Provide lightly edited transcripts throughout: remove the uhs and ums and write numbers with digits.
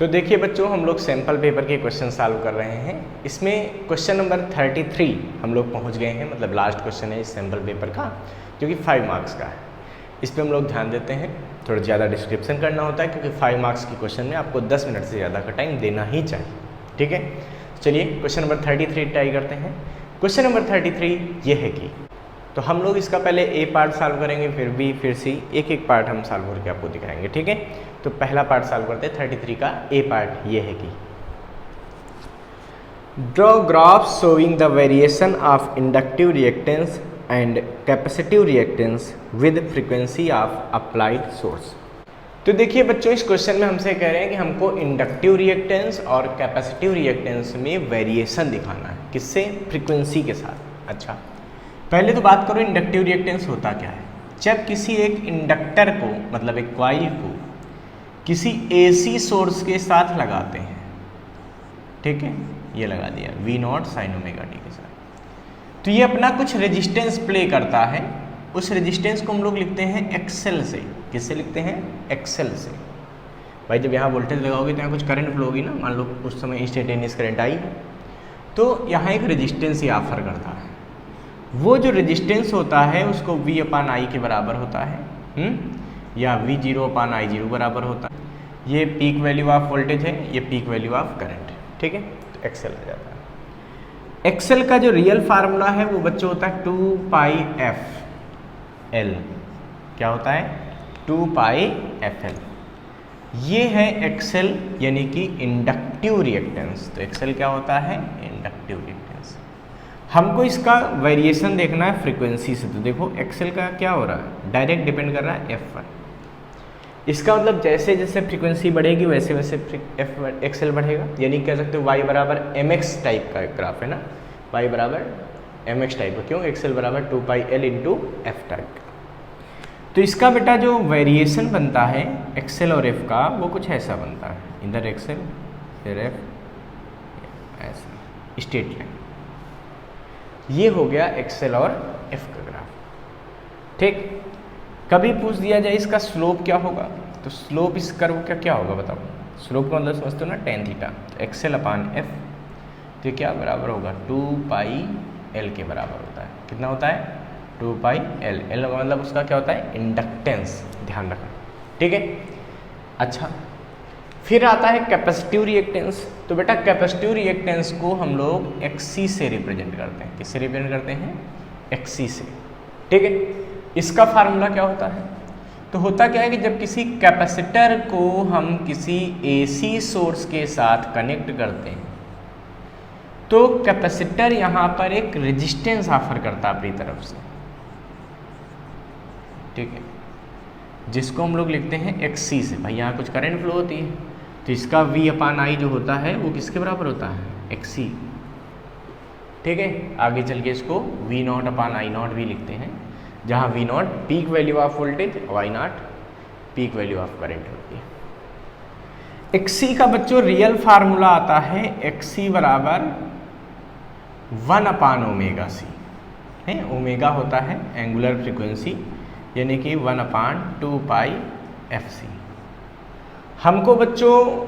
तो देखिए बच्चों, हम लोग सैम्पल पेपर के क्वेश्चन सॉल्व कर रहे हैं। इसमें क्वेश्चन नंबर 33 हम लोग पहुंच गए हैं, मतलब लास्ट क्वेश्चन है इस सैम्पल पेपर का, जो कि 5 मार्क्स का है। इस पर हम लोग ध्यान देते हैं, थोड़ा ज़्यादा डिस्क्रिप्शन करना होता है, क्योंकि 5 मार्क्स की क्वेश्चन में आपको 10 मिनट से ज़्यादा का टाइम देना ही चाहिए। ठीक है, चलिए क्वेश्चन नंबर 33 ट्राई करते हैं। क्वेश्चन नंबर 33 ये है कि, तो हम लोग इसका पहले ए पार्ट सॉल्व करेंगे, फिर बी, फिर सी, एक एक पार्ट हम सॉल्व करके आपको दिखाएंगे। ठीक है, तो पहला पार्ट सॉल्व करते हैं। 33 का ए पार्ट ये है कि, draw graph showing the variation of inductive reactance and capacitive reactance with frequency of applied source. तो देखिए बच्चों, इस क्वेश्चन में हमसे कह रहे हैं कि हमको इंडक्टिव रिएक्टेंस और कैपेसिटिव रिएक्टेंस में वेरिएशन दिखाना है। किससे? फ्रीक्वेंसी के साथ। अच्छा, पहले तो बात करो इंडक्टिव रिएक्टेंस होता क्या है। जब किसी एक इंडक्टर को, मतलब एक कॉइल को, किसी एसी सोर्स के साथ लगाते हैं, ठीक है, ये लगा दिया V0 sin ओमेगा टी के साथ, तो ये अपना कुछ रेजिस्टेंस प्ले करता है। उस रेजिस्टेंस को हम लोग लिखते हैं एक्सेल से। किससे लिखते हैं? एक्सेल से। भाई जब यहाँ वोल्टेज लगाओगे तो यहाँ कुछ करंट फ्लो होगी ना, मान लो उस समय इंस्टेंटेनियस करंट आई, तो यहाँ एक रेजिस्टेंस ये ऑफर करता है। वो जो रेजिस्टेंस होता है उसको V/I के बराबर होता है, या V0/I0 बराबर होता है। ये पीक वैल्यू ऑफ वोल्टेज है, ये पीक वैल्यू ऑफ करंट है। ठीक है, तो एक्सेल आ जाता है। एक्सेल का जो रियल फार्मूला है वो बच्चों होता है 2πfL। क्या होता है? 2πfL। ये है एक्सेल, यानी कि इंडक्टिव रिएक्टेंस। तो एक्सेल क्या होता है? Inductive reactance. हमको इसका वेरिएशन देखना है फ्रीक्वेंसी से। तो देखो एक्सेल का क्या हो रहा है, डायरेक्ट डिपेंड कर रहा है F पर। इसका मतलब जैसे जैसे फ्रीक्वेंसी बढ़ेगी वैसे वैसे एक्सेल बढ़ेगा। यानी कह सकते हो y बराबर mx टाइप का ग्राफ है ना, y बराबर mx टाइप का। क्यों? एक्सेल बराबर 2πL इंटू एफ टाइप का। तो इसका बेटा जो वेरिएशन बनता है एक्सेल और एफ का, वो कुछ ऐसा बनता है। इधर एक्सेल फिर एफ, ऐसा स्ट्रेट लाइन। ये हो गया एक्सेल और एफ का ग्राफ। ठीक, कभी पूछ दिया जाए इसका स्लोप क्या होगा, तो स्लोप इस कर्व का क्या होगा बताओ। स्लोप का मतलब समझते हो ना, tan थीटा। तो एक्सेल अपान एफ, तो क्या बराबर होगा? 2πL के बराबर होता है। कितना होता है? 2πL। L मतलब उसका क्या होता है? इंडक्टेंस। ध्यान रखना, ठीक है। अच्छा, फिर आता है कैपेसिटिव रिएक्टेंस। तो बेटा कैपेसिटिव रिएक्टेंस को हम लोग XC से रिप्रेजेंट करते हैं। किससे रिप्रेजेंट करते हैं? XC से। ठीक है, इसका फार्मूला क्या होता है? तो होता क्या है कि जब किसी कैपेसिटर को हम किसी AC सोर्स के साथ कनेक्ट करते हैं, तो कैपेसिटर यहाँ पर एक रेजिस्टेंस ऑफर करता है अपनी तरफ से। ठीक है, जिसको हम लोग लिखते हैं XC से। भाई यहाँ कुछ करंट फ्लो होती है, तो इसका V/I जो होता है वो किसके बराबर होता है? XC। ठीक है, आगे चल के इसको V0/I0 भी लिखते हैं, जहाँ V0 peak value of voltage, Y0 peak value of current होती है। XC का बच्चों रियल फार्मूला आता है XC बराबर 1/ωc है। ओमेगा होता है एंगुलर फ्रीक्वेंसी, यानी कि 1/2πfc। हमको बच्चों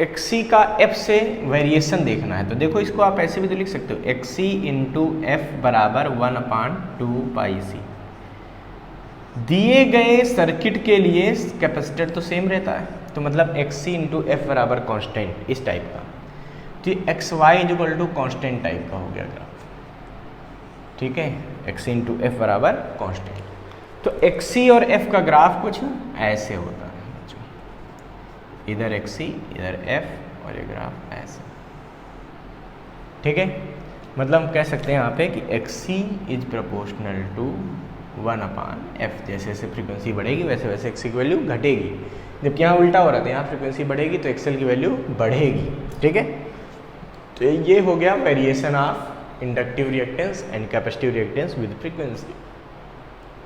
XC का F से वेरिएशन देखना है। तो देखो इसको आप ऐसे भी तो लिख सकते हो, XC इंटू F बराबर 1/2πc। दिए गए सर्किट के लिए कैपेसिटर तो सेम रहता है, तो मतलब XC इंटू F बराबर कॉन्स्टेंट, इस टाइप का। तो XY equal to constant type का हो गया ग्राफ। ठीक है, XC इंटू F बराबर कॉन्स्टेंट। तो XC और F का ग्राफ कुछ ऐसे होता है, इधर XC इधर F और ये ग्राफ ऐसे। ठीक है, मतलब हम कह सकते हैं यहाँ पे कि XC is proportional to 1/F। जैसे जैसे फ्रीक्वेंसी बढ़ेगी वैसे वैसे XC की वैल्यू घटेगी, जबकि यहाँ उल्टा हो रहा था, यहाँ फ्रीक्वेंसी बढ़ेगी तो XL की वैल्यू बढ़ेगी। ठीक है, तो ये हो गया variation of inductive reactance and capacitive reactance with frequency.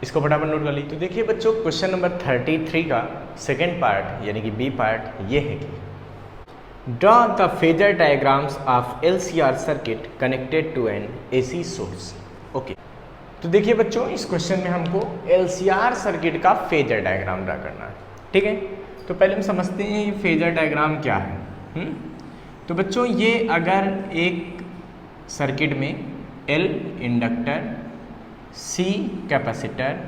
इसको फटाफट नोट कर लीजिए। तो देखिए बच्चों, क्वेश्चन नंबर 33 का सेकेंड पार्ट यानी कि बी पार्ट ये है कि, draw the phasor diagrams of LCR circuit connected to an AC source. Okay, तो देखिए बच्चों, इस क्वेश्चन में हमको LCR सर्किट का फेजर डायग्राम ड्रा करना है। ठीक है, तो पहले हम समझते हैं ये फेजर डायग्राम क्या है। तो बच्चों ये अगर एक सर्किट में L इंडक्टर, C कैपेसिटर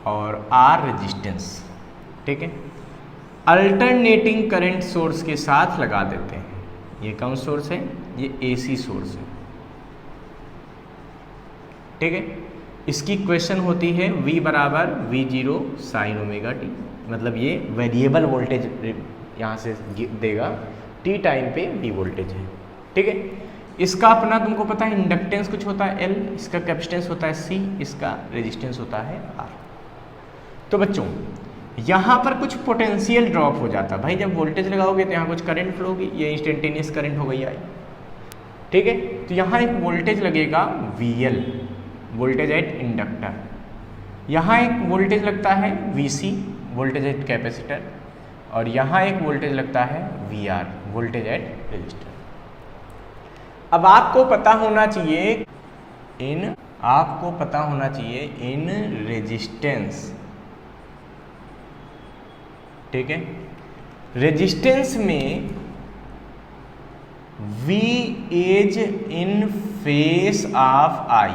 और R रेजिस्टेंस, ठीक है, अल्टरनेटिंग करंट सोर्स के साथ लगा देते हैं। ये कौन सोर्स है? ये AC सोर्स है, ठीक है। इसकी इक्वेशन होती है V बराबर V0 साइन ओमेगा टी, मतलब ये वेरिएबल वोल्टेज यहाँ से देगा, t टाइम पे V वोल्टेज है, ठीक है। इसका अपना तुमको पता है इंडक्टेंस कुछ होता है L, इसका कैपेसिटेंस होता है C, इसका रेजिस्टेंस होता है R। तो बच्चों यहाँ पर कुछ पोटेंशियल ड्रॉप हो जाता है भाई, जब वोल्टेज लगाओगे तो यहाँ कुछ करंट फ्लो होगी, ये इंस्टेंटेनियस करंट हो गई आई, ठीक है। तो यहाँ एक वोल्टेज लगेगा VL, वोल्टेज एट इंडक्टर, यहाँ एक वोल्टेज लगता है VC, वोल्टेज एट कैपेसिटर, और यहाँ एक वोल्टेज लगता है VR, वोल्टेज एट रेजिस्टर। अब आपको पता होना चाहिए इन रेजिस्टेंस, ठीक है, रेजिस्टेंस में V is in face of I,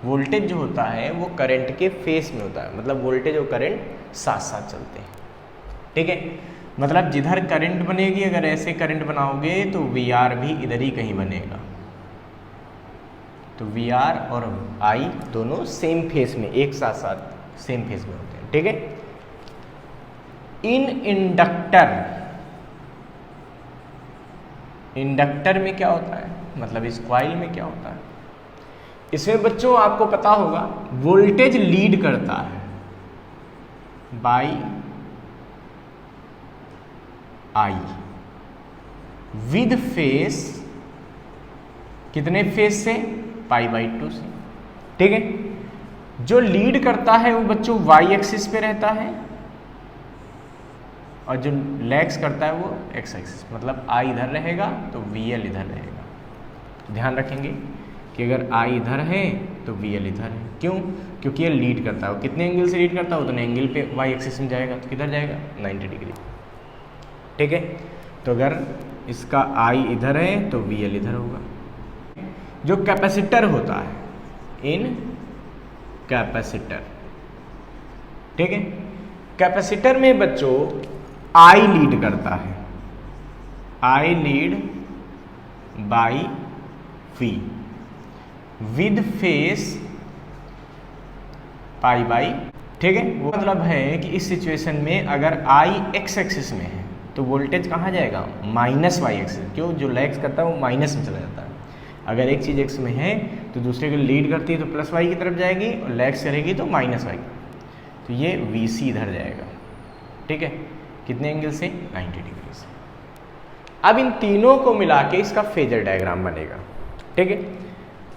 voltage जो होता है वो करंट के फेस में होता है, मतलब वोल्टेज और करंट साथ साथ चलते हैं, ठीक है। मतलब जिधर करंट बनेगी, अगर ऐसे करंट बनाओगे तो VR भी इधर ही कहीं बनेगा, तो VR और I दोनों सेम फेस में, एक साथ साथ सेम फेस में होते हैं, ठीक है। इन इंडक्टर में क्या होता है, मतलब इस कॉइल में क्या होता है, इसमें बच्चों आपको पता होगा वोल्टेज लीड करता है बाई I विद फेस, कितने फेस से? π/2 से, ठीक है। जो लीड करता है वो बच्चों y एक्सिस पे रहता है, और जो लैग्स करता है वो x एक्सिस, मतलब I इधर रहेगा तो VL इधर रहेगा। तो ध्यान रखेंगे कि अगर I इधर है तो VL इधर है, क्यों? क्योंकि ये लीड करता है, कितने एंगल से लीड करता है उतने एंगल पे y एक्सिस में जाएगा, तो किधर जाएगा? 90 डिग्री, ठीक है। तो अगर इसका I इधर है तो VL इधर होगा। जो कैपेसिटर होता है, इन कैपेसिटर, ठीक है, कैपेसिटर में बच्चों I लीड करता है, I lead by V with phase π/, ठीक है। वो मतलब है कि इस सिचुएशन में अगर I x एक्सिस में है तो वोल्टेज कहाँ जाएगा? -y एक्सिस, क्यों? जो लैग्स करता है वो माइनस में चला जाता है। अगर एक चीज़ x में है तो दूसरे को लीड करती है तो +y की तरफ जाएगी, और लैग्स करेगी तो -y, तो ये VC इधर जाएगा, ठीक है। कितने एंगल से? 90 डिग्री से। अब इन तीनों को मिला के इसका फेजर डायग्राम बनेगा, ठीक है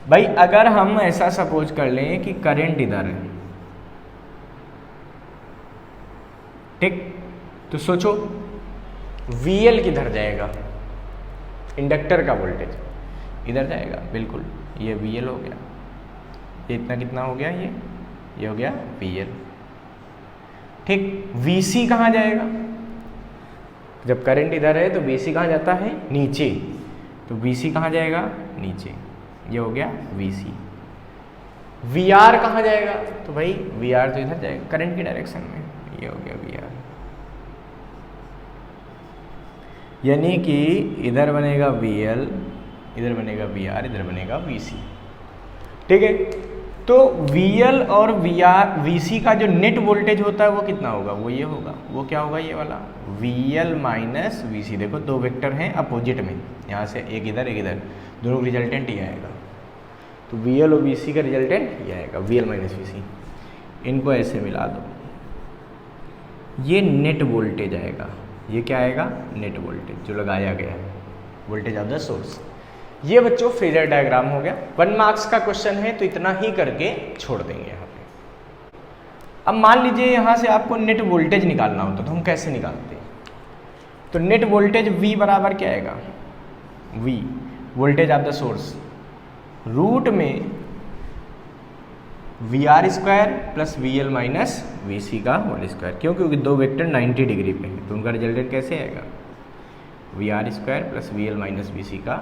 भाई। अगर हम ऐसा सपोज कर लें कि करंट इधर है, ठीक, तो सोचो VL किधर जाएगा? इंडक्टर का वोल्टेज इधर जाएगा, बिल्कुल, ये VL हो गया, ये इतना कितना हो गया? ये हो गया VL, ठीक। VC कहाँ जाएगा? जब करंट इधर है तो VC कहाँ जाता है? नीचे, तो VC कहाँ जाएगा? नीचे, ये हो गया VC। VR कहाँ जाएगा? तो भाई VR तो इधर जाएगा करंट की डायरेक्शन में, ये हो गया VR, यानी कि इधर बनेगा VL, इधर बनेगा VR, इधर बनेगा VC, ठीक है। तो VL और VC का जो नेट वोल्टेज होता है वो कितना होगा? वो ये होगा, वो क्या होगा? ये वाला VL माइनस VC। देखो दो वेक्टर हैं अपोजिट में, यहाँ से एक इधर एक इधर, दोनों का रिजल्टेंट ये आएगा, तो VL और VC का रिजल्टेंट ये आएगा, VL माइनस VC। इनको ऐसे मिला दो, ये नेट वोल्टेज आएगा, ये क्या आएगा? नेट वोल्टेज जो लगाया गया है, वोल्टेज ऑफ द सोर्स। ये बच्चों फेजर डायग्राम हो गया। 1 मार्क्स का क्वेश्चन है तो इतना ही करके छोड़ देंगे यहाँ पे। अब मान लीजिए यहाँ से आपको नेट वोल्टेज निकालना होता तो हम कैसे निकालते हैं? तो नेट वोल्टेज V बराबर क्या आएगा? V voltage of the source root में VR² plus VL minus VC का होल स्क्वायर। क्यों? क्योंकि दो वेक्टर 90 डिग्री पे हैं, तो उनका रिजल्टेंट कैसे आएगा? V R square plus V L minus V C का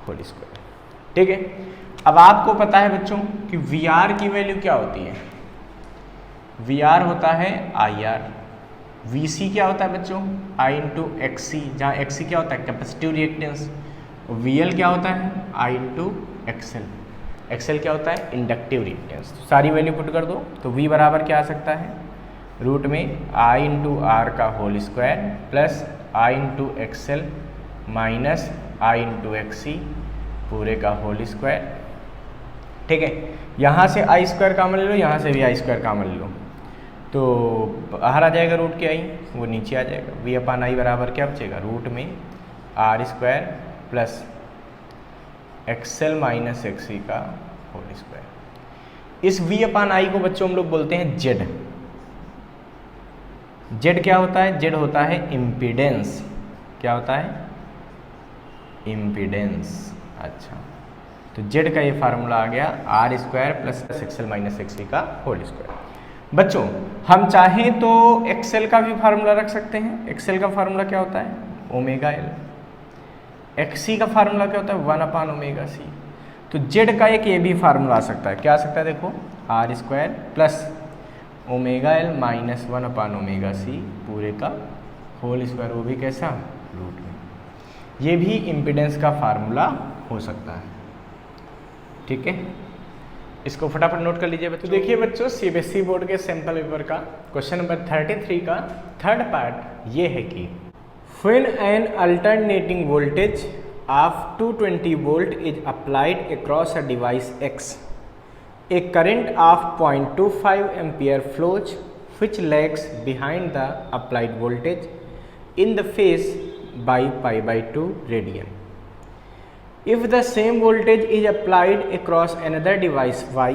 होल स्क्वायर। ठीक है, अब आपको पता है बच्चों कि वी आर की वैल्यू क्या होती है, वी आर होता है आई आर, वी सी क्या होता है बच्चों आई इंटू एक्स सी, जहाँ एक्स सी क्या होता है कैपेसिटिव रिएक्टेंस, वी एल क्या होता है आई इंटू एक्सएल, एक्सएल क्या होता है इंडक्टिव रिएक्टेंस। तो सारी वैल्यू पुट कर दो तो वी बराबर क्या आ सकता है रूट में आई इंटू आर का होल स्क्वायर प्लस आई इंटू एक्सएल माइनस आई इंटू एक्स सी पूरे का होल स्क्वायर। ठीक है, यहाँ से आई स्क्वायर कॉमन ले लो, यहाँ से भी आई स्क्वायर कॉमन ले लो, तो बाहर आ जाएगा रूट के आई, वो नीचे आ जाएगा, वी अपान आई बराबर क्या बचेगा रूट में R square plus X L minus X C का होल स्क्वायर। इस वी अपान आई को बच्चों हम लोग बोलते हैं जेड। जेड क्या होता है, जेड होता है इम्पीडेंस। क्या होता है इम्पीडेंस। अच्छा, तो जेड का ये फार्मूला आ गया R square plus X L minus X C का होल स्क्वायर। बच्चों हम चाहें तो एक्सएल का भी फार्मूला रख सकते हैं। एक्सएल का फार्मूला क्या होता है ओमेगा एल, एक्स सी का फार्मूला क्या होता है 1 अपान ओमेगा सी। तो जेड का एक ये भी फार्मूला आ सकता है, क्या आ सकता है देखो R square plus omega L minus 1 upon omega C पूरे का होल स्क्वायर, वो भी कैसा रूट में। ये भी इम्पीडेंस का फार्मूला हो सकता है। ठीक है, इसको फटाफट नोट कर लीजिए बच्चों। तो देखिए बच्चों सीबीएसई बोर्ड के सैंपल पेपर का क्वेश्चन नंबर 33 का थर्ड पार्ट ये है कि when an alternating voltage of 220 volt is applied across a device X, a current of 0.25 ampere flows which lags behind the applied voltage in the phase by pi by 2 radian. If the same voltage is applied across another device Y,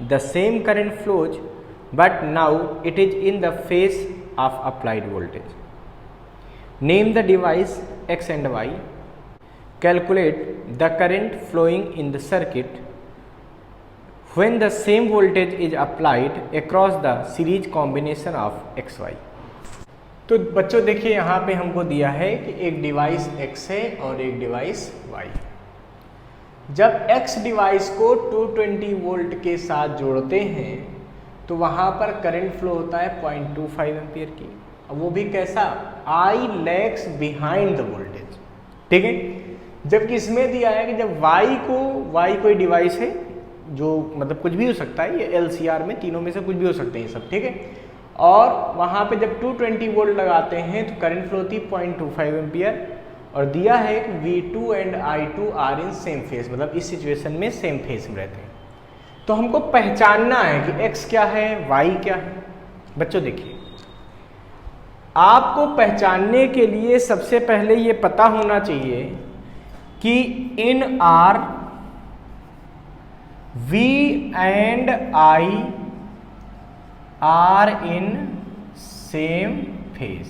the same current flows, but now it is in the phase of applied voltage. Name the device X and Y. Calculate the current flowing in the circuit when the same voltage is applied across the series combination of XY. तो बच्चों देखिए यहाँ पे हमको दिया है कि एक डिवाइस X है और एक डिवाइस Y। जब X डिवाइस को 220 वोल्ट के साथ जोड़ते हैं तो वहाँ पर करंट फ्लो होता है 0.25 एम्पियर की, वो भी कैसा आई लैग्स बिहाइंड द वोल्टेज। ठीक है, जबकि इसमें दिया है कि जब y कोई डिवाइस है जो मतलब कुछ भी हो सकता है, ये LCR में तीनों में से कुछ भी हो सकते हैं सब। ठीक है, और वहाँ पे जब 220 वोल्ट लगाते हैं तो करंट फ्लो होती 0.25 एम्पियर और दिया है कि V2 and I2 are in same phase, मतलब इस सिचुएशन में सेम फेज में रहते हैं। तो हमको पहचानना है कि x क्या है y क्या है। बच्चों देखिए आपको पहचानने के लिए सबसे पहले ये पता होना चाहिए कि in R V and I are in same phase.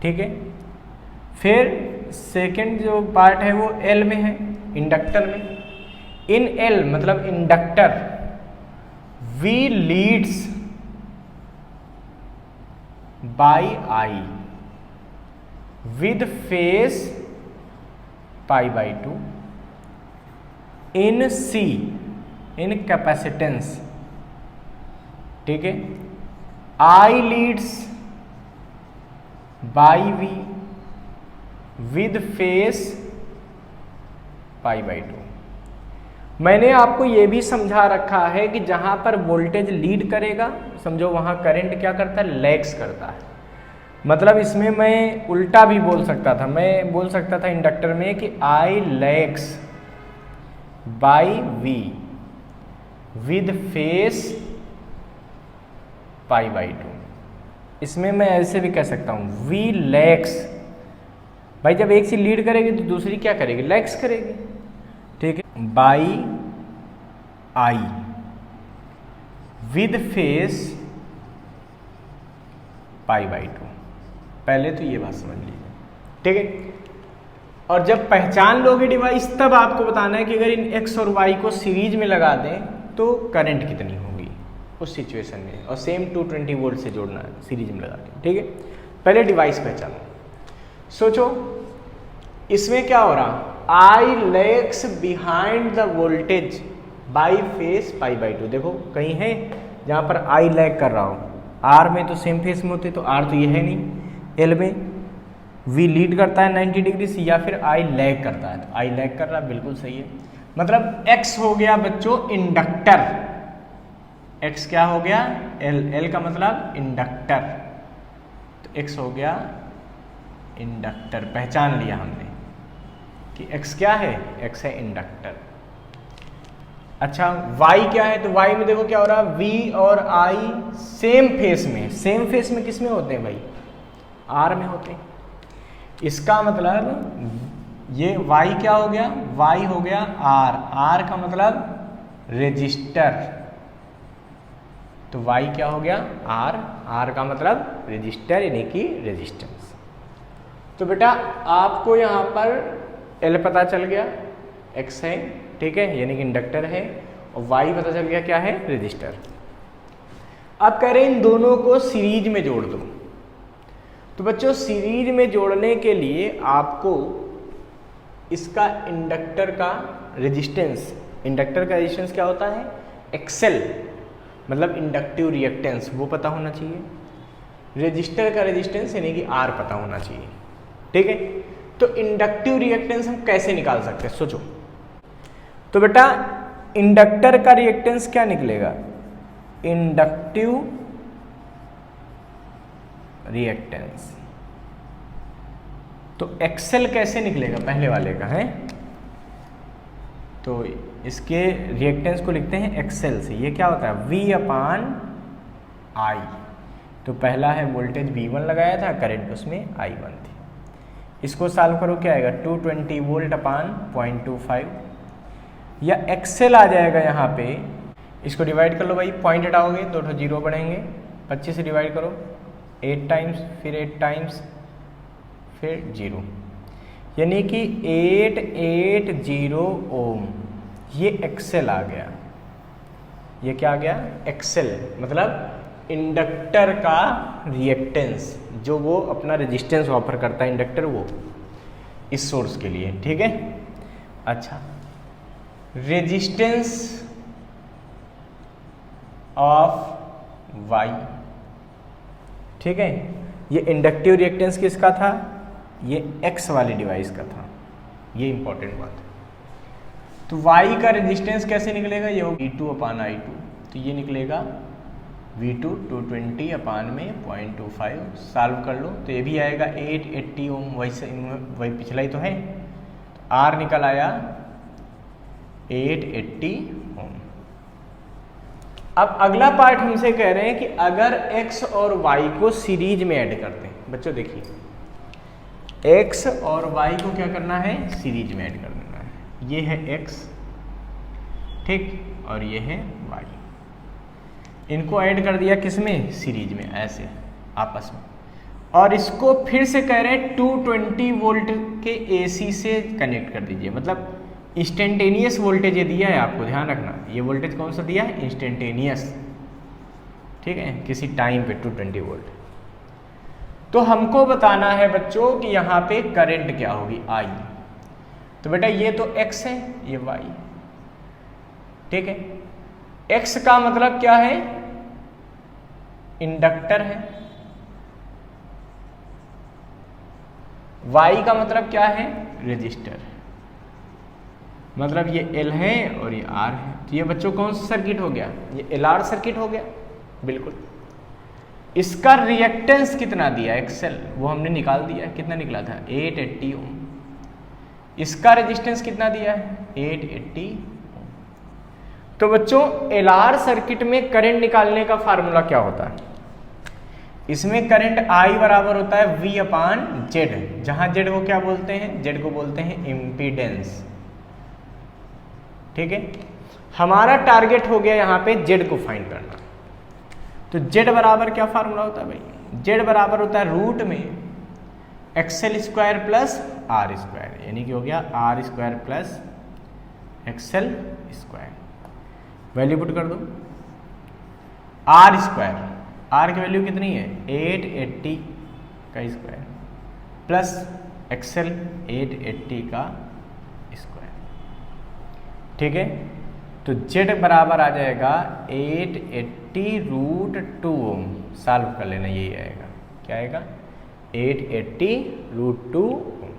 ठीक है, फिर सेकंड जो पार्ट है वो L में है, इंडक्टर में। इन L मतलब inductor V leads by I with phase pi by 2। In C in capacitance, ठीक है, I leads by V with phase pi by 2। मैंने आपको ये भी समझा रखा है कि जहाँ पर वोल्टेज लीड करेगा समझो वहाँ करंट क्या करता है लैग्स करता है। मतलब इसमें मैं उल्टा भी बोल सकता था, मैं बोल सकता था इंडक्टर में कि I lags by V with phase pi by 2। इसमें मैं ऐसे भी कह सकता हूँ V लैग्स, भाई जब एक चीज लीड करेगी तो दूसरी क्या करेगी लैग्स करेगी। ठीक है, by I with phase pi by 2। पहले तो ये बात समझ लीजिए। ठीक है, और जब पहचान लोगे डिवाइस तब आपको बताना है कि अगर इन X और Y को सीरीज में लगा दें तो करंट कितनी होगी उस सिचुएशन में, और सेम 220 वोल्ट से जोड़ना है सीरीज में लगा के। ठीक है, पहले डिवाइस पहचानो। सोचो इसमें क्या हो रहा, I lags behind the voltage by phase pi by 2। देखो कहीं है जहाँ पर आई लैग कर रहा हो, आर में तो सेम फेस में होते, तो आर तो ये है नहीं, एल में वी लीड करता है 90 डिग्री से, या फिर आई लैग करता है, तो आई लैग कर रहा है, बिल्कुल सही है। मतलब एक्स हो गया बच्चों इंडक्टर, एक्स क्या हो गया, एल, एल का मतलब इंडक्टर, तो एक्स हो गया इंडक्टर। पहचान लिया हमने कि एक्स क्या है, एक्स है इंडक्टर। अच्छा वाई क्या है, तो वाई में देखो क्या हो रहा है, वी और आई सेम फेस में, सेम फेस में किस में होते हैं भाई, आर में होते हैं। इसका मतलब ये वाई क्या हो गया, वाई हो गया आर, आर का मतलब रेजिस्टर, तो वाई क्या हो गया आर, आर का मतलब रेजिस्टर यानी कि रेजिस्टेंस। तो बेटा आपको यहाँ पर एल पता चल गया, एक्स है, ठीक है, यानी कि इंडक्टर है, और वाई पता चल गया क्या है, रेजिस्टर। अब कह रहे हैं इन दोनों को सीरीज में जोड़ दो। तो बच्चों सीरीज में जोड़ने के लिए आपको इसका इंडक्टर का रेजिस्टेंस, इंडक्टर का रेजिस्टेंस क्या होता है, एक्सेल, मतलब इंडक्टिव रिएक्टेंस, वो पता होना चाहिए। रेजिस्टर का रेजिस्टेंस यानी कि आर पता होना चाहिए, ठीक है। तो इंडक्टिव रिएक्टेंस हम कैसे निकाल सकते हैं, सोचो। तो बेटा इंडक्टर का रिएक्टेंस क्या निकलेगा, इंडक्टिव रिएक्टेंस, तो एक्सेल कैसे निकलेगा, पहले वाले का है, तो इसके रिएक्टेंस को लिखते हैं एक्सेल से। ये क्या होता है, V अपान आई, तो पहला है वोल्टेज V1 लगाया था, करंट उसमें I1 थी। इसको सॉल्व करो क्या आएगा, 220 वोल्ट अपान 0.25, या एक्सेल आ जाएगा यहाँ पे, इसको डिवाइड कर लो भाई, पॉइंट हटाओगे तो 0 बढ़ेंगे, 25 से डिवाइड करो, 8 टाइम्स, फिर 8 टाइम्स, फिर 0, यानी कि 880 ओम, ये एक्सेल आ गया। ये क्या आ गया, एक्सेल, मतलब इंडक्टर का रिएक्टेंस, जो वो अपना रेजिस्टेंस ऑफर करता है इंडक्टर, वो इस सोर्स के लिए, ठीक है। अच्छा रेजिस्टेंस ऑफ वाई, ठीक है, ये इंडक्टिव रिएक्टेंस किसका था, ये एक्स वाले डिवाइस का था, ये इंपॉर्टेंट बात है। तो वाई का रेजिस्टेंस कैसे निकलेगा, ये होगा V2 अपान I2, तो ये निकलेगा V2 220 अपान में 0.25, सॉल्व कर लो तो ये भी आएगा 880 ओम, वही पिछला ही तो है, तो R निकल आया 880 ओम। अब अगला पार्ट हमसे कह रहे हैं कि अगर x और y को सीरीज में ऐड करते हैं, बच्चों देखिए x और y को क्या करना है, सीरीज में ऐड कर देना है। ये है x, ठीक, और ये है y, इनको ऐड कर दिया किसमें, सीरीज में, ऐसे आपस में, और इसको फिर से कह रहे हैं 220 वोल्ट के AC से कनेक्ट कर दीजिए। मतलब इंस्टेंटेनियस वोल्टेज ये दिया है, आपको ध्यान रखना, ये वोल्टेज कौन सा दिया है, इंस्टेंटेनियस, ठीक है, किसी टाइम पे 220 वोल्ट। तो हमको बताना है बच्चों कि यहाँ पे करंट क्या होगी, I। तो बेटा ये तो x है, ये y, ठीक है। x का मतलब क्या है, इंडक्टर है, y का मतलब क्या है, रेजिस्टर, मतलब ये L है और ये R है। तो ये बच्चों कौन सा सर्किट हो गया, ये LR सर्किट हो गया, बिल्कुल। इसका रिएक्टेंस कितना दिया, एक्सेल, वो हमने निकाल दिया, कितना निकला था, 880 ओम। इसका रेजिस्टेंस कितना दिया है, 880 ओम। तो बच्चों LR सर्किट में करंट निकालने का फार्मूला क्या होता है, इसमें करंट I बराबर होता है V अपान Z, जहां Z को क्या बोलते हैं, Z को बोलते हैं इम्पीडेंस, ठीक है। हमारा टारगेट हो गया यहाँ पे Z को फाइंड करना। तो Z बराबर क्या फार्मूला होता है भाई, Z बराबर होता है रूट में XL square plus R square, यानी कि हो गया R square plus XL square. Value put कर दो, आर स्क्वायर, आर की वैल्यू कितनी है, 880 का स्क्वायर, प्लस एक्सेल 880 का स्क्वायर। ठीक है, तो z बराबर आ जाएगा 880√2 ओम। सॉल्व कर लेना, यही आएगा। क्या आएगा? 880√2 ओम।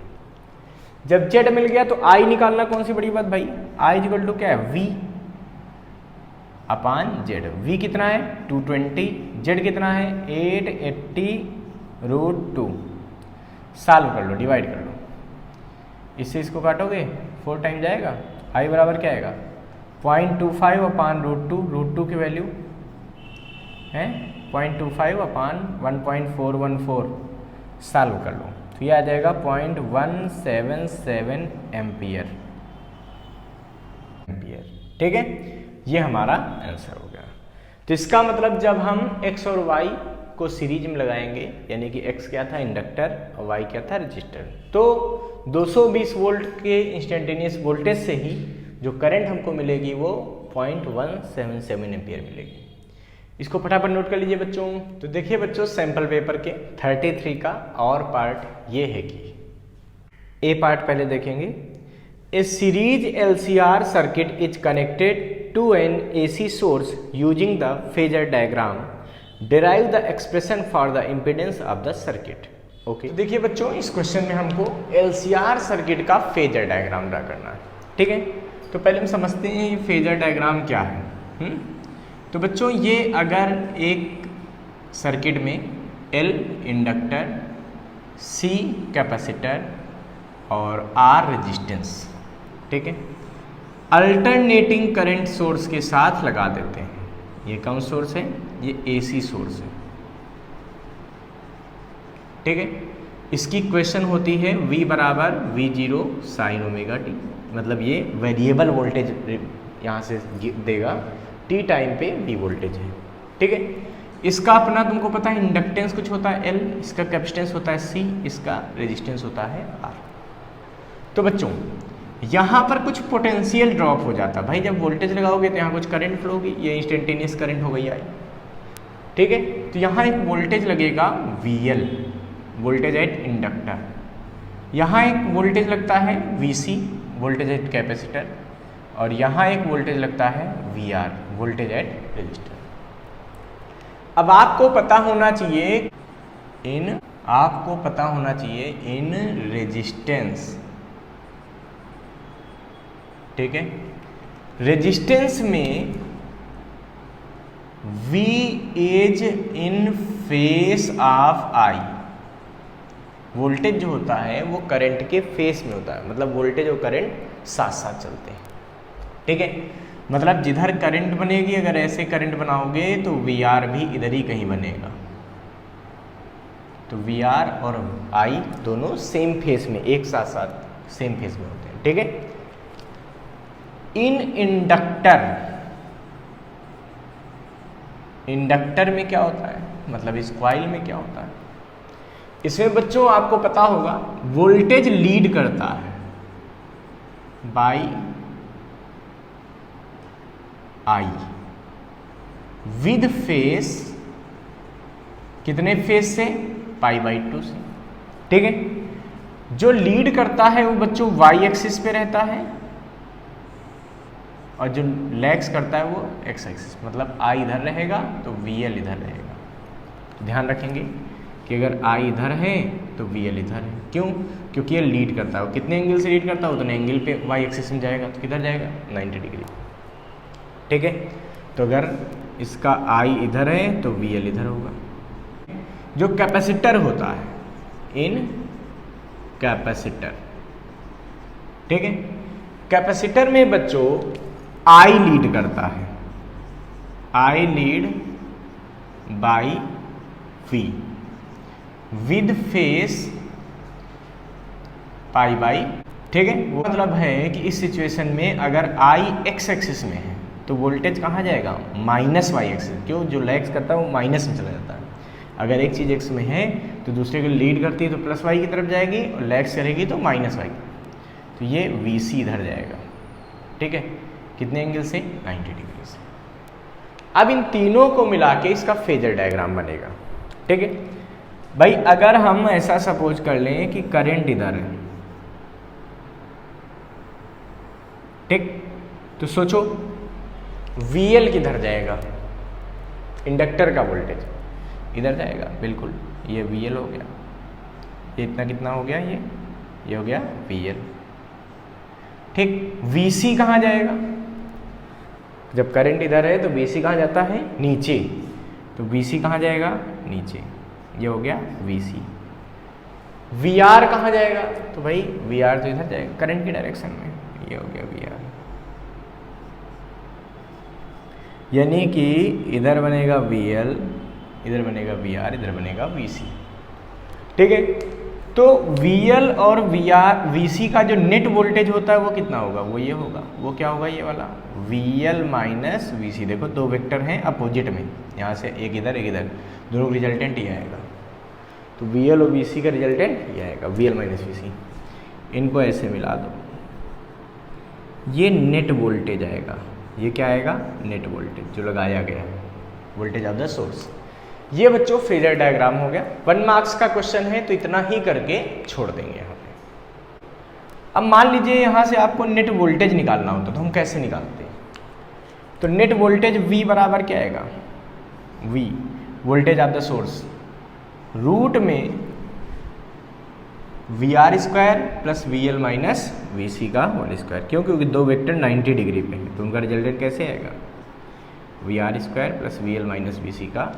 जब z मिल गया तो I निकालना। कौन सी बड़ी बात भाई? I इक्वल टू क्या है? V अपान z। V कितना है? 220। z कितना है? 880√2। सॉल्व कर लो, डिवाइड कर लो। इससे इसको काटोगे 4 टाइम जाएगा। I बराबर क्या आएगा? 0.25 अपान √2 की वैल्यू है 0.25 अपान 1.414। सॉल्व कर लो तो ये आ जाएगा 0.177 एम्पियर। ठीक है, ये हमारा आंसर हो गया। तो इसका मतलब जब हम x और y को सीरीज में लगाएंगे, यानी कि x क्या था? इंडक्टर, और y क्या था? रजिस्टर, तो 220 वोल्ट के इंस्टेंटेनियस वोल्टेज से ही जो करंट हमको मिलेगी वो 0.177 एम्पियर मिलेगी। इसको फटाफट नोट कर लीजिए बच्चों। तो देखिए बच्चों, सैंपल पेपर के 33 का और पार्ट ये है कि ए पार्ट पहले देखेंगे। A series LCR circuit is connected to an AC source using the phasor diagram. Derive the expression for the impedance of the circuit. Okay, देखिए बच्चों, इस क्वेश्चन में हमको LCR सर्किट का फेजर डायग्राम ड्रा करना है। ठीक है, तो पहले हम समझते हैं ये फेजर डायग्राम क्या है। तो बच्चों, ये अगर एक सर्किट में L इंडक्टर, C कैपेसिटर और R रेजिस्टेंस, ठीक है, अल्टरनेटिंग करंट सोर्स के साथ लगा देते हैं। ये कौन सोर्स है? ये AC सोर्स है। ठीक है, इसकी इक्वेशन होती है V बराबर V0 साइन ओमेगा टी। मतलब ये वेरिएबल वोल्टेज यहाँ से देगा, t टाइम पे V वोल्टेज है। ठीक है, इसका अपना तुमको पता है इंडक्टेंस कुछ होता है L, इसका कैपेसिटेंस होता है C, इसका रेजिस्टेंस होता है R। तो बच्चों, यहाँ पर कुछ पोटेंशियल ड्रॉप हो जाता है भाई। जब वोल्टेज लगाओगे तो यहाँ कुछ करंट फ्लो होगी, ये इंस्टेंटेनियस करंट हो गई आई। ठीक है, तो यहाँ एक वोल्टेज लगेगा VL, वोल्टेज एट इंडक्टर। यहाँ एक वोल्टेज लगता है VC, वोल्टेज एट कैपेसिटर, और यहाँ एक वोल्टेज लगता है VR, वोल्टेज एट रेजिस्टर। अब आपको पता होना चाहिए इन रेजिस्टेंस। ठीक है, रेजिस्टेंस में V is in face of I। Voltage जो होता है वो करंट के फेस में होता है, मतलब वोल्टेज और करंट साथ साथ चलते हैं। ठीक है, मतलब जिधर करंट बनेगी, अगर ऐसे करंट बनाओगे तो VR भी इधर ही कहीं बनेगा। तो VR और I दोनों सेम फेस में, एक साथ साथ सेम फेस में होते हैं। ठीक है, इन इंडक्टर में क्या होता है, मतलब इस कॉइल में क्या होता है? इसमें बच्चों आपको पता होगा वोल्टेज लीड करता है बाई I विद फेस, कितने फेस से? π/2 से। ठीक है, जो लीड करता है वो बच्चों y एक्सिस पे रहता है, और जो लैग्स करता है वो x एक्सिस, मतलब I इधर रहेगा तो VL इधर रहेगा। ध्यान रखेंगे कि अगर I इधर है तो VL इधर है। क्यों? क्योंकि ये लीड करता है। वो कितने एंगल से लीड करता है? उतने एंगल पे y एक्सिस में जाएगा, तो किधर जाएगा? 90 डिग्री। ठीक है, तो अगर इसका I इधर है तो VL इधर होगा। जो कैपेसिटर होता है, इन कैपेसिटर, ठीक है, कैपेसिटर में बच्चों I लीड करता है, I lead by V with phase π/। ठीक है, वो मतलब है कि इस सिचुएशन में अगर I x एक्सिस में है तो वोल्टेज कहाँ जाएगा? Minus y axis. क्यों? जो लैग्स करता है वो माइनस में चला जाता है। अगर एक चीज़ x में है तो दूसरे को लीड करती है तो प्लस y की तरफ जाएगी, और लैग्स करेगी तो माइनस y। तो ये VC इधर जाएगा। ठीक है, कितने एंगल से? 90 डिग्री से। अब इन तीनों को मिला के इसका फेजर डायग्राम बनेगा। ठीक है, भाई अगर हम ऐसा सपोज कर लें कि करंट इधर है, ठीक, तो सोचो VL किधर जाएगा, इंडक्टर का वोल्टेज इधर जाएगा, बिल्कुल ये VL हो गया, ये इतना कितना हो गया, ये हो गया VL, ठीक। VC कहाँ जाएगा, जब करंट इधर है तो VC कहाँ जाता है, नीचे, तो VC कहाँ जाएगा, नीचे, ये हो गया VC। VR कहाँ जाएगा, तो भाई VR तो इधर जाएगा करंट की डायरेक्शन में, ये हो गया VR। यानी कि इधर बनेगा VL, इधर बनेगा VR, इधर बनेगा VC, ठीक है। तो VL और VC का जो नेट वोल्टेज होता है वो कितना होगा, वो ये होगा, वो क्या होगा, ये वाला VL माइनस VC। देखो दो वेक्टर हैं अपोजिट में, यहाँ से एक इधर एक इधर, दोनों रिजल्टेंट ये आएगा, तो VL और VC का रिजल्टेंट ये आएगा, VL माइनस VC। इनको ऐसे मिला दो, ये नेट वोल्टेज आएगा, ये क्या आएगा, नेट वोल्टेज जो लगाया गया है, वोल्टेज ऑफ द सोर्स। ये बच्चों फेजर डायग्राम हो गया। 1 मार्क्स का क्वेश्चन है तो इतना ही करके छोड़ देंगे यहाँ पे। अब मान लीजिए यहाँ से आपको नेट वोल्टेज निकालना होता तो हम कैसे निकालते हैं, तो नेट वोल्टेज V बराबर क्या आएगा, V voltage of the source root में VR square plus VL minus VC का होल स्क्वायर। क्यों, क्योंकि दो वेक्टर 90 डिग्री पे हैं तो उनका रिजल्टेंट कैसे आएगा, VR square plus VL minus VC का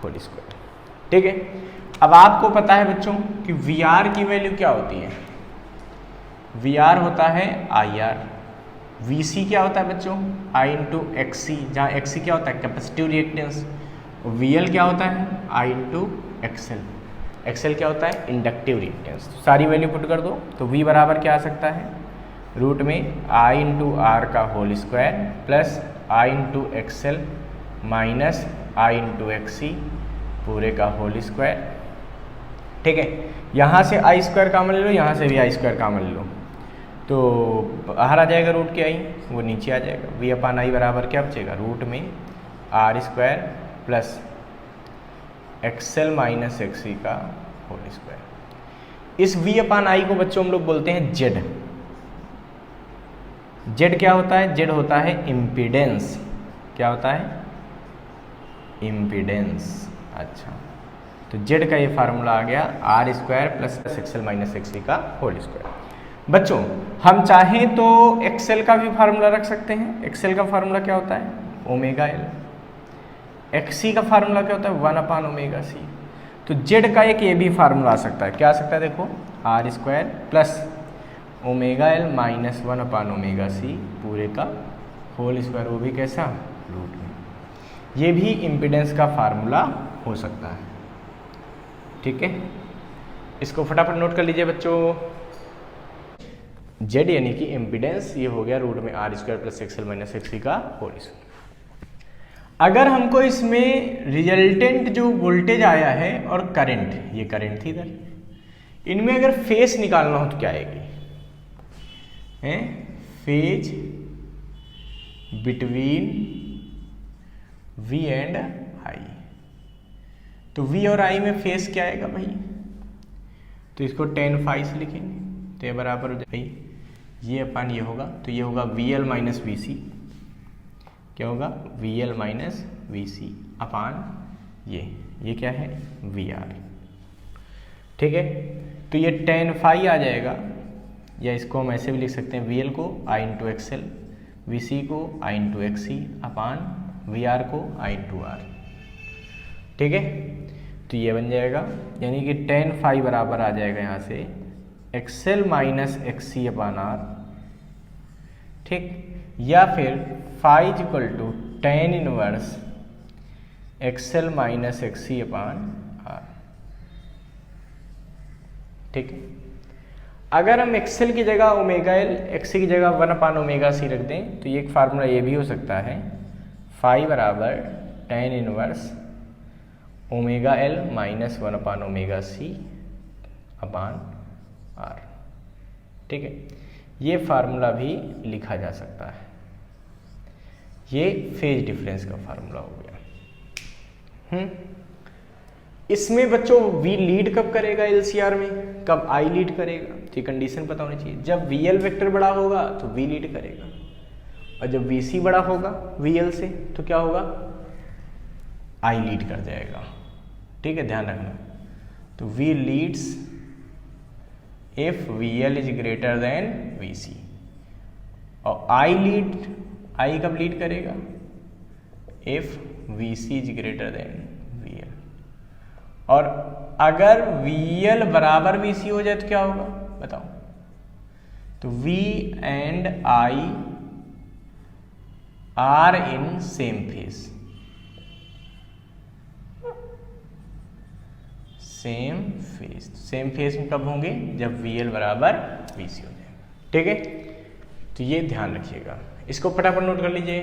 होल स्क्वायर, ठीक है। अब आपको पता है बच्चों कि VR की वैल्यू क्या होती है, VR होता है IR, VC क्या होता है बच्चों, I इंटू XC, जहाँ XC क्या होता है कैपेसिटिव रिएक्टेंस, और VL क्या होता है I इंटू XL, XL क्या होता है इंडक्टिव रिएक्टेंस। सारी वैल्यू पुट कर दो तो V बराबर क्या आ सकता है, रूट में I इंटू R का whole square plus I into XL minus I into XC पूरे का होल स्क्वायर, ठीक है। यहाँ से I स्क्वायर कॉमन ले लो, यहाँ से भी I स्क्वायर कॉमन ले लो, तो बाहर आ जाएगा रूट के I, वो नीचे आ जाएगा, V अपान I बराबर क्या बचेगा, रूट में R square plus XL minus XC का होल स्क्वायर। इस V अपान I को बच्चों हम लोग बोलते हैं Z। Z क्या होता है, Z होता है इम्पीडेंस, क्या होता है, इम्पीडेंस। अच्छा, तो Z का ये फार्मूला आ गया R square plus XL minus XC का होल स्क्वायर। बच्चों हम चाहें तो XL का भी फार्मूला रख सकते हैं। XL का फार्मूला क्या होता है, ओमेगा L। XC का फार्मूला क्या होता है, 1 अपान ओमेगा C। तो Z का एक ये भी फार्मूला आ सकता है, क्या आ सकता है, देखो R square plus omega L minus 1 upon omega C पूरे का होल स्क्वायर, वो भी कैसा, रूट में। ये भी इम्पीडेंस का फार्मूला हो सकता है, ठीक है। इसको फटाफट नोट कर लीजिए बच्चों। Z यानी कि इम्पीडेंस, ये हो गया रूट में R square plus XL minus XC का होल स्क्वायर। अगर हमको इसमें रिजल्टेंट जो वोल्टेज आया है और करंट, ये करंट थी इधर, इनमें अगर फेज निकालना हो तो क्या आएगी, हैं, phase between V and I। तो V और I में फेज क्या आएगा भाई, तो इसको tan phi से लिखेंगे, तो ये बराबर हो जाए भाई, ये अपान ये होगा, तो ये होगा VL माइनस VC, क्या होगा, VL माइनस VC अपान ये क्या है, VR, ठीक है। तो ये tan phi आ जाएगा, या इसको हम ऐसे भी लिख सकते हैं, VL को I इंटू XL, VC को I into XC upon VR को I इंटू R, ठीक है। तो ये बन जाएगा, यानी कि tan phi बराबर आ जाएगा यहाँ से XL minus XC upon R, ठीक, या फिर phi is equal to tan inverse XL minus XC upon R, ठीक है। अगर हम XL की जगह ओमेगा L, XC की जगह 1 अपान ओमेगा C रख दें तो ये एक फार्मूला ये भी हो सकता है, phi बराबर tan inverse omega L minus 1 upon omega C अपान R, ठीक है। ये फार्मूला भी लिखा जा सकता है, ये फेज डिफरेंस का फार्मूला हो गया। इसमें बच्चों V लीड कब करेगा LCR में, कब I लीड करेगा, तो कंडीशन पता होनी चाहिए। जब VL वेक्टर बड़ा होगा तो V लीड करेगा, और जब VC बड़ा होगा VL से तो क्या होगा, I लीड कर जाएगा। ठीक है, ध्यान रखना। तो V leads if VL is greater than VC, और I कब लीड करेगा, if VC is greater than VL। और अगर VL बराबर VC हो जाए तो क्या होगा बताओ, तो V and I are in same phase, same phase में कब होंगे, जब VL बराबर VC हो जाए। ठीक है, तो ये ध्यान रखिएगा, इसको फटाफट नोट कर लीजिए।